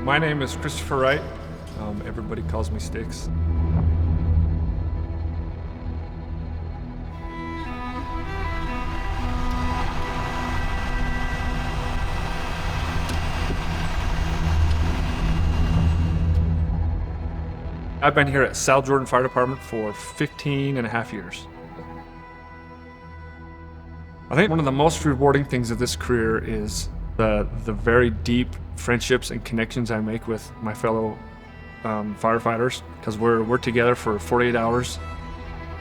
My name is Christopher Wright. Everybody calls me Stix. I've been here at South Jordan Fire Department for 15 and a half years. I think one of the most rewarding things of this career is the very deep friendships and connections I make with my fellow firefighters, because we're together for 48 hours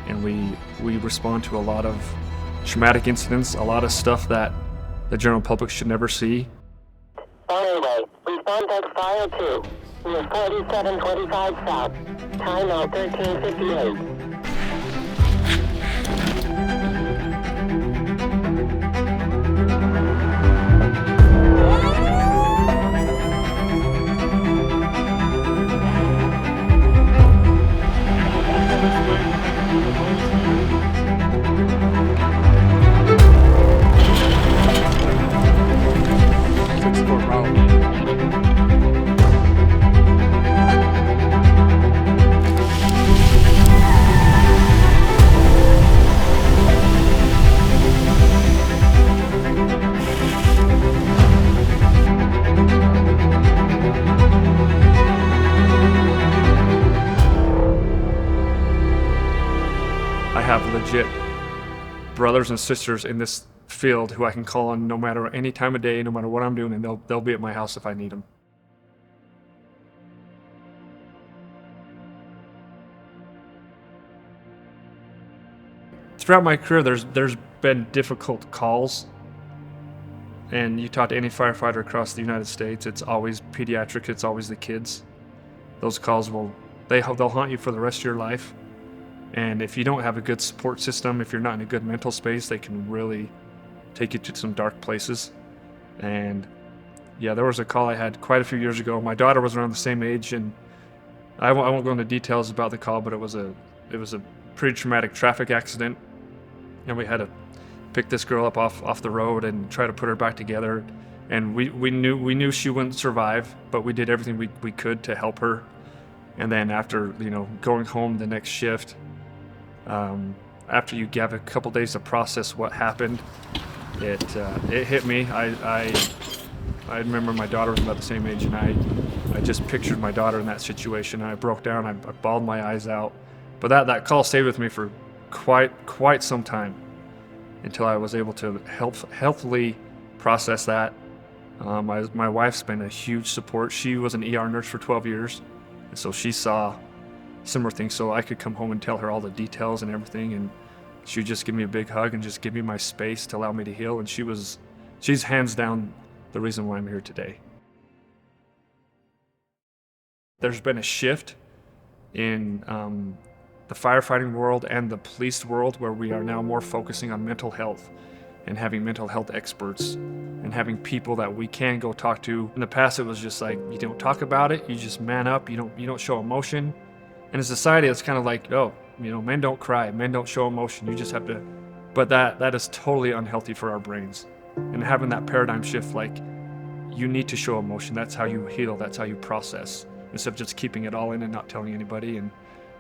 and we respond to a lot of traumatic incidents, a lot of stuff that the general public should never see. Anyway, respond to fire 2. We are 4725 south. Timeout 1358. I have legit brothers and sisters in this field who I can call on no matter any time of day, no matter what I'm doing, and they'll be at my house if I need them. Throughout my career, there's been difficult calls, and you talk to any firefighter across the United States, it's always pediatric, it's always the kids. Those calls they'll haunt you for the rest of your life. And if you don't have a good support system, if you're not in a good mental space, they can really take you to some dark places. And yeah, there was a call I had quite a few years ago. My daughter was around the same age, and I won't go into details about the call, but it was a pretty traumatic traffic accident, and we had to pick this girl up off the road and try to put her back together. And we knew she wouldn't survive, but we did everything we could to help her. And then after going home the next shift, after you have a couple days to process what happened, it hit me. I remember my daughter was about the same age, and I just pictured my daughter in that situation. I broke down. I bawled my eyes out. But that call stayed with me for quite some time, until I was able to healthily process that. My wife's been a huge support. She was an ER nurse for 12 years, and so she saw similar things, so I could come home and tell her all the details and everything, and she would just give me a big hug and just give me my space to allow me to heal. And she's hands down the reason why I'm here today. There's been a shift in the firefighting world and the police world, where we are now more focusing on mental health and having mental health experts and having people that we can go talk to. In the past, it was just like, you don't talk about it, you just man up, you don't show emotion. In a society, it's kind of like, men don't cry, men don't show emotion, you just have to. But that is totally unhealthy for our brains. And having that paradigm shift, like, you need to show emotion. That's how you heal, that's how you process, instead of just keeping it all in and not telling anybody. And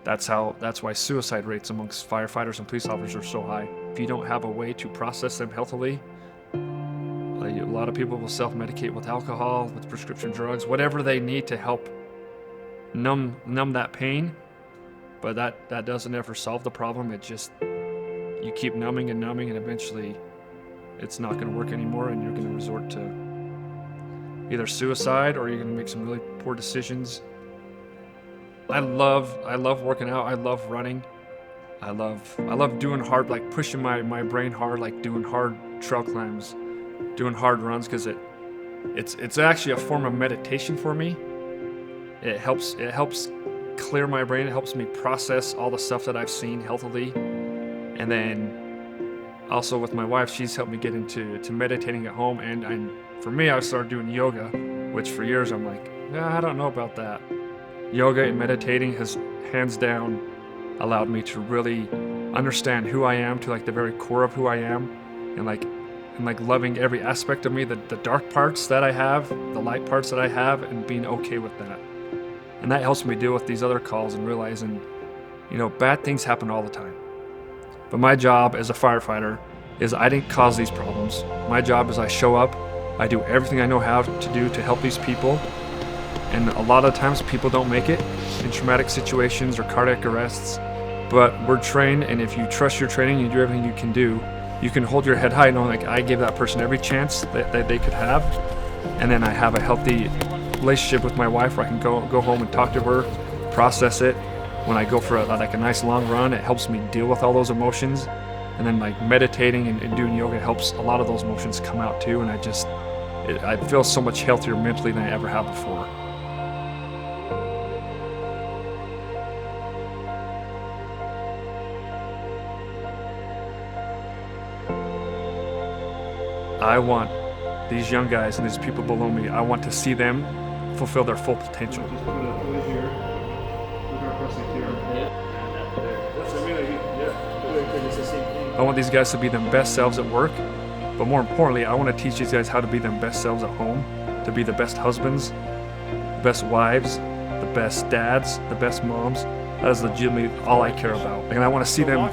that's why suicide rates amongst firefighters and police officers are so high. If you don't have a way to process them healthily, a lot of people will self-medicate with alcohol, with prescription drugs, whatever they need to help numb that pain. But that doesn't ever solve the problem. It just, you keep numbing, and eventually it's not going to work anymore, and you're going to resort to either suicide, or you're going to make some really poor decisions. I love working out. I love running. I love doing hard, like pushing my brain hard, like doing hard trail climbs, doing hard runs, because it's actually a form of meditation for me. It helps clear my brain. It helps me process all the stuff that I've seen healthily. And then also with my wife, she's helped me get into meditating at home. And for me, I started doing yoga, which for years I'm like, I don't know about that. Yoga and meditating has hands down allowed me to really understand who I am, to like the very core of who I am, and like and like loving every aspect of me, the dark parts that I have, the light parts that I have, and being okay with that. And that helps me deal with these other calls and realizing, you know, bad things happen all the time. But my job as a firefighter is I didn't cause these problems. My job is I show up, I do everything I know how to do to help these people. And a lot of times people don't make it in traumatic situations or cardiac arrests, but we're trained, and if you trust your training, you do everything you can do, you can hold your head high knowing like I gave that person every chance that they could have. And then I have a healthy relationship with my wife where I can go home and talk to her, process it. When I go for a nice long run, it helps me deal with all those emotions. And then like meditating and doing yoga helps a lot of those emotions come out too. And I feel so much healthier mentally than I ever have before. I want these young guys and these people below me, I want to see them fulfill their full potential. I want these guys to be their best selves at work, but more importantly, I want to teach these guys how to be their best selves at home, to be the best husbands, the best wives, the best dads, the best moms. That is legitimately all I care about. And I want to see them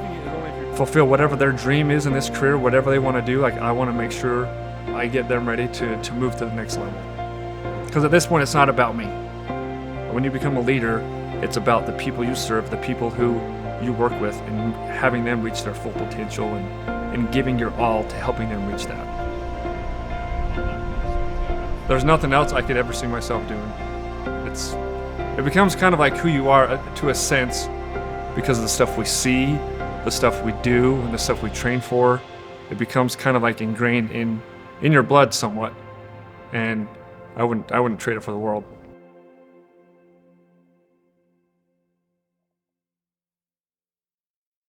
fulfill whatever their dream is in this career, whatever they want to do. Like I want to make sure I get them ready to move to the next level. Because at this point, it's not about me. When you become a leader, it's about the people you serve, the people who you work with, and having them reach their full potential and giving your all to helping them reach that. There's nothing else I could ever see myself doing. It becomes kind of like who you are to a sense because of the stuff we see, the stuff we do, and the stuff we train for. It becomes kind of like ingrained in your blood somewhat, and I wouldn't trade it for the world.